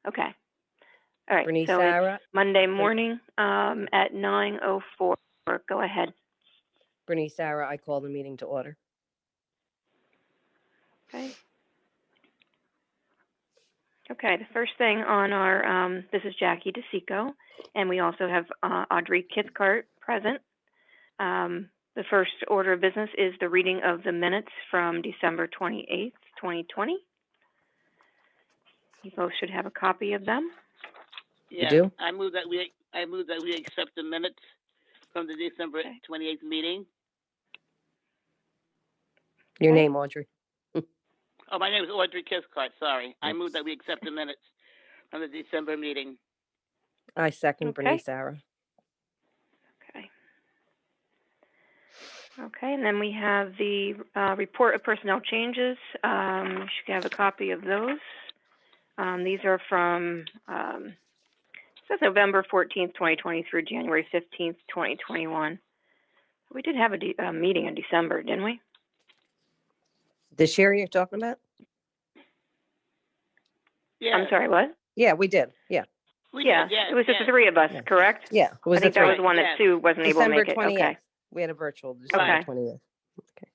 Okay. All right. Bernice So it's Sarah. Monday morning at 9:04. Go ahead. Bernice Sarah, I call the meeting to order. Okay. Okay. The first thing on our this is Jackie DeSico, and we also have Audrey Kithcart present. The first order of business is the reading of the minutes from December 28th, 2020. You both should have a copy of them. You do? I move that we accept the minutes from the December 28th meeting. Your name, Audrey. Oh, my name is Audrey Kithcart. Sorry. I move that we accept the minutes from the December meeting. I second Okay. Bernice Sarah. Okay. Okay, and then we have the report of personnel changes. You should have a copy of those. These are from it says November 14th, 2020 through January 15th, 2021. We did have a meeting in December, didn't we? This year you're talking about? Yeah. I'm sorry, what? Yeah, we did. Yeah. It was just the three of us, correct? Yeah, it was I think the that three. was the one that Sue wasn't able to December make it. 28th. Okay. We had a virtual December 28th. Okay.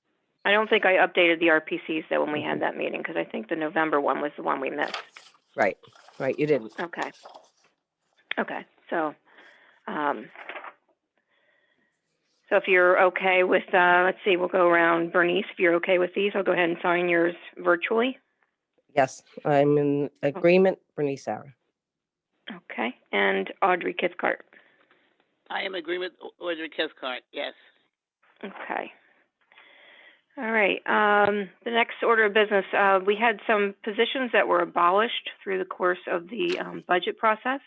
I don't think I updated the RPCs though when we had that meeting because I think the November one was the one we missed. Right. You didn't. Okay. So, so if you're okay with, let's see, we'll go around. Bernice, if you're okay with these, I'll go ahead and sign yours virtually. Yes, I'm in agreement. Bernice Sarah. Okay. And Audrey Kithcart. I am in agreement with Audrey Kithcart. Yes. Okay. All right. The next order of business, we had some positions that were abolished through the course of the budget process.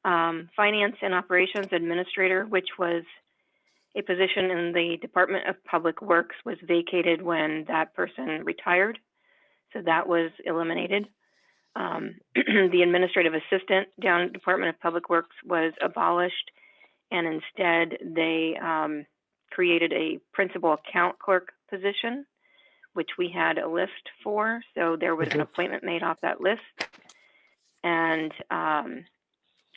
Finance and Operations Administrator, which was a position in the Department of Public Works, was vacated when that person retired. So that was eliminated. The Administrative Assistant down at Department of Public Works was abolished, and instead they created a Principal Account Clerk position, which we had a list for. So there was an appointment made off that list. And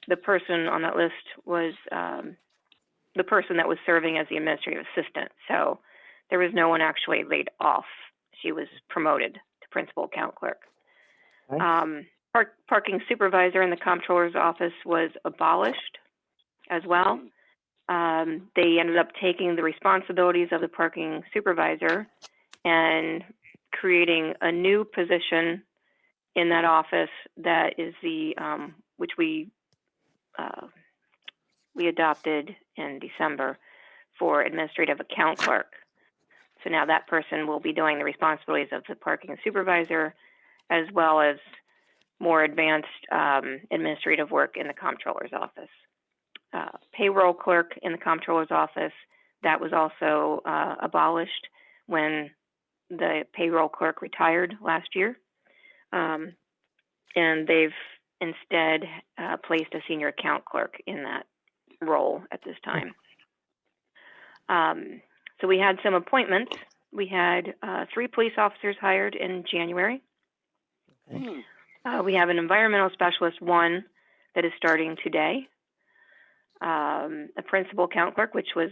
the person on that list was the person that was serving as the administrative assistant. So there was no one actually laid off. She was promoted to principal account clerk. Okay. Parking supervisor in the comptroller's office was abolished as well. They ended up taking the responsibilities of the parking supervisor and creating a new position in that office that is the which we adopted in December for administrative account clerk. So now that person will be doing the responsibilities of the parking supervisor as well as more advanced administrative work in the comptroller's office. Payroll clerk in the comptroller's office, that was also abolished when the payroll clerk retired last year. And they've instead placed a senior account clerk in that role at this time. So we had some appointments. We had 3 police officers hired in January. Okay. We have an environmental specialist 1 that is starting today. A principal account clerk, which was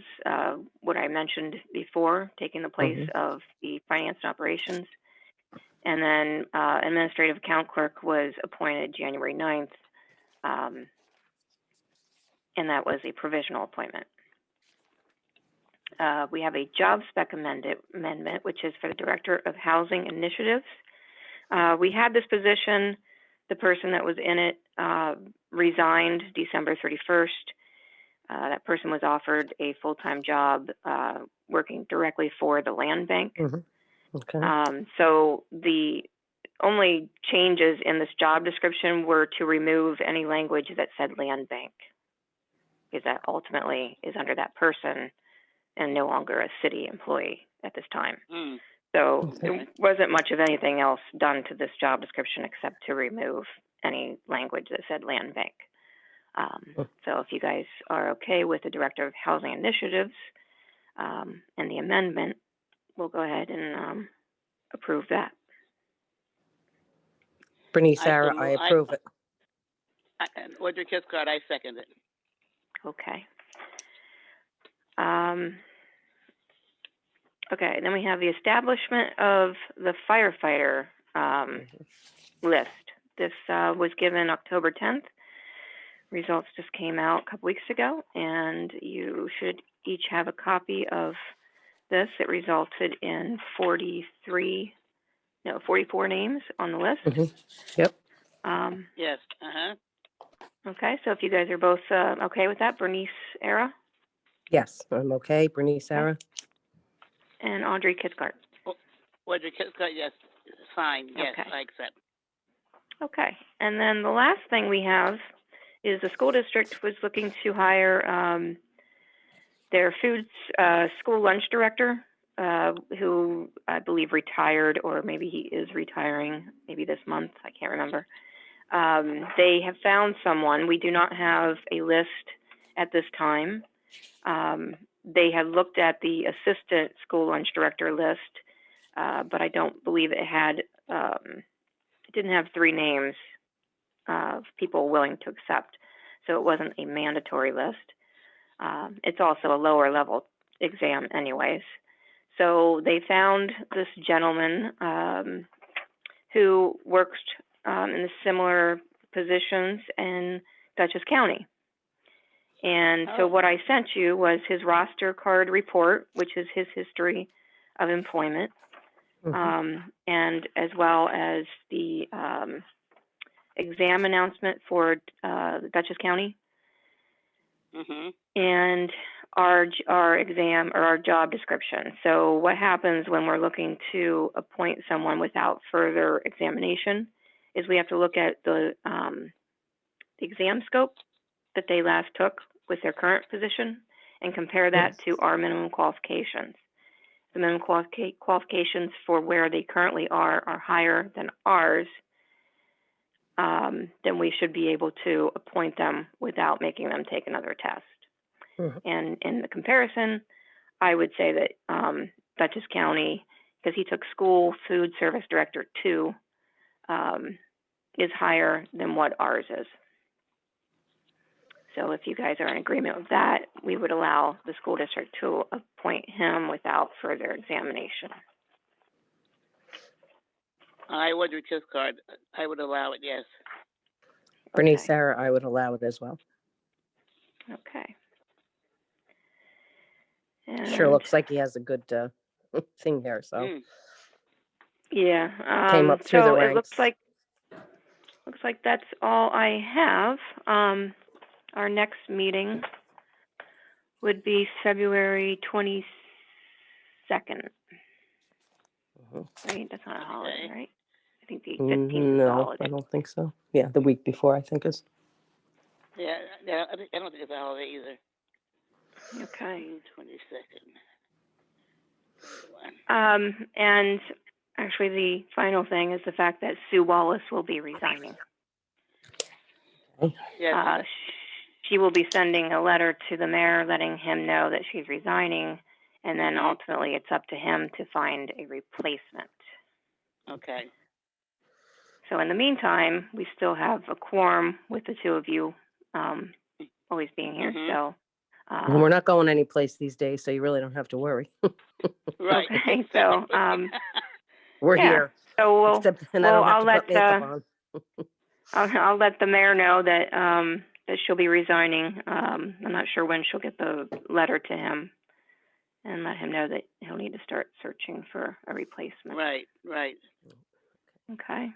what I mentioned before, taking the place of the finance and operations. And then administrative account clerk was appointed January 9th. And that was a provisional appointment. We have a job spec amendment, which is for the Director of Housing Initiatives. We had this position, the person that was in it resigned December 31st. That person was offered a full-time job working directly for the land bank. Okay. So the only changes in this job description were to remove any language that said land bank, because that ultimately is under that person and no longer a city employee at this time. So there wasn't much of anything else done to this job description except to remove any language that said land bank. So if you guys are okay with the Director of Housing Initiatives and the amendment, we'll go ahead and approve that. Bernice Sarah, I approve it. And Audrey Kiscott, I second it. Okay. Okay, then we have the establishment of the firefighter list. This was given October 10th. Results just came out a couple weeks ago, and you should each have a copy of this. It resulted in 44 names on the list. Mhm. Yep. Yes, uh-huh. Okay, so if you guys are both okay with that, Bernice Era Yes, I'm okay. Bernice, Sarah? and Audrey Kitzgart. Audrey Kiscott, yes, fine, yes, Okay. I accept. Okay, and then the last thing we have is the school district was looking to hire their food school lunch director, who I believe retired, or maybe he is retiring, maybe this month, I can't remember. They have found someone. We do not have a list at this time. They had looked at the assistant school lunch director list, but I don't believe it had, it didn't have 3 names of people willing to accept. So it wasn't a mandatory list. It's also a lower level exam anyways. So they found this gentleman who works in the similar positions in Dutchess County. And so what I sent you was his roster card report, which is his history of employment, and as well as the exam announcement for Dutchess County, and our exam or our job description. So what happens when we're looking to appoint someone without further examination is we have to look at the exam scope that they last took with their current position and compare that to our minimum qualifications. The minimum qualifications for where they currently are higher than ours, then we should be able to appoint them without making them take another test. And in the comparison, I would say that Dutchess County, because he took school food service director 2, is higher than what ours is. So if you guys are in agreement with that, we would allow the school district to appoint him without further examination. I would with his card. I would allow it, yes. Bernice, Okay. Sarah, I would allow it as well. Okay. Sure And looks like he has a good thing here, so. yeah. Came up through the so it ranks. looks like that's all I have. Our next meeting would be February 22nd. Right? That's not a holiday, Okay. right? I think the 15th is a No, holiday. I don't think so. Yeah, the week before, I think is. Yeah, I don't think it's a holiday either. Okay. 22nd. And actually, the final thing is the fact that Sue Wallace will be resigning. Yes. She will be sending a letter to the mayor letting him know that she's resigning, and then ultimately it's up to him to find a replacement. Okay. So in the meantime, we still have a quorum with the 2 of you always being here. So And we're not going anyplace these days, so you really don't have to worry. Right. Okay, so We're yeah. here. So we'll, Except, and I don't have to put makeup on. I'll let the mayor know that that she'll be resigning. I'm not sure when she'll get the letter to him, and let him know that he'll need to start searching for a replacement. Right. Okay.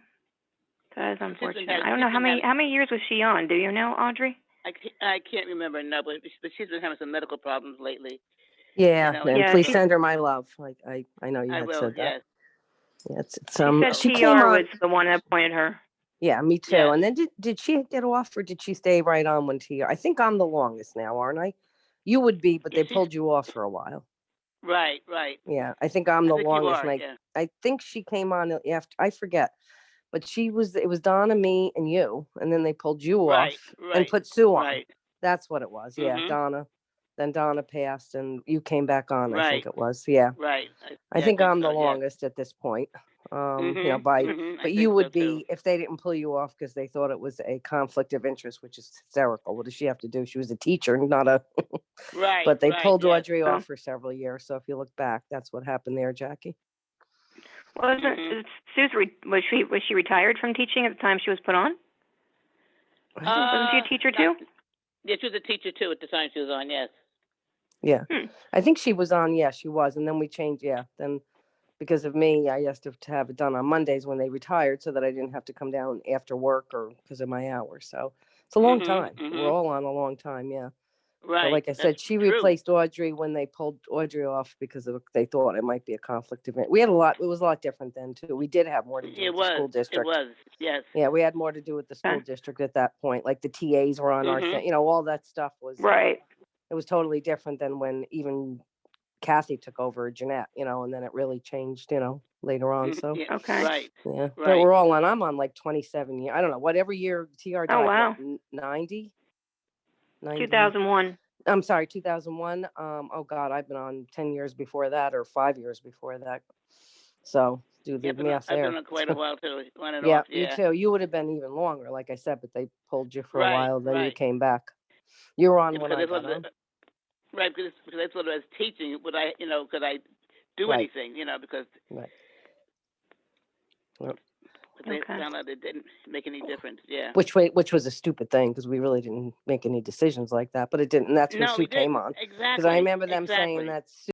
That is unfortunate. had- I don't know she's been how many years was she on? Do you know, Audrey? I can't remember now, but she's been having some medical problems lately. Yeah, You know, and Yeah, please she- send her my love. I know you I had will, said that. yes. Yeah, it's She said she TR came on. was the one that appointed her. Yeah, me too. Yes. And then did she get off, or did she stay right on when TR? I think I'm the longest now, aren't I? You would be, but they pulled you off for a while. Right. Yeah, I think I'm the I think you longest. are, And yeah. I think she came on after, I forget, but it was Donna, me, and you, and then they pulled you Right, off and right, put Sue on. right. That's what it was. Yeah, Mhm. Donna. Then Donna passed, and you came back on. I Right. think it was. Yeah, Right. I think I'm the so, yeah. longest at this point. by, I but you think would so, too. be, if they didn't pull you off because they thought it was a conflict of interest, which is hysterical. What does she have to do? She was a teacher, not a, Right, but they right, pulled yes. Audrey Oh. off for several years. So if you look back, that's what happened there, Jackie. Wasn't Sue's was she retired from teaching at the time she was put on? Wasn't she a teacher too? Yeah, she was a teacher, too, at the time she was on, yes. Yeah. Hmm. I think she was on. Yeah, she was. And then we changed. Yeah. Then because of me, I asked her to have it done on Mondays when they retired so that I didn't have to come down after work or because of my hours. So it's a long time. We're all on a long time. Yeah. Right. But like I said, that's she true. replaced Audrey when they pulled Audrey off because they thought it might be a conflict of interest. We had a lot. It was a lot different then too. We did have more to do It with the school was, district. it was, yes. Yeah, we had more to do with the school district at that point. Like the TAs were on our thing. All that stuff was Right. It was totally different than when even Kathy took over Jeanette. And then it really changed. Later on. So Yeah, Okay. right. yeah, but Right. we're all on. I'm on like 27 years. I don't know what every year TR died. Oh, wow. 90. 2001. I'm sorry, 2001. Oh God, I've been on 10 years before that or 5 years before that. So do the math I've there. been on quite a while, too, on and Yeah, off, you yeah. too. You would have been even longer, like I said, but they pulled you for a Right, while, then you right. came back. You were on Yeah, when because I I thought got on. right, because I thought I was teaching, could I do Right. anything, because Right. Yep. but they Okay. found out it didn't make any difference, yeah. Which was a stupid thing because we really didn't make any decisions like that, but it didn't. And that's when No, Sue we came didn't. on. Because Exactly. I remember them exactly. saying that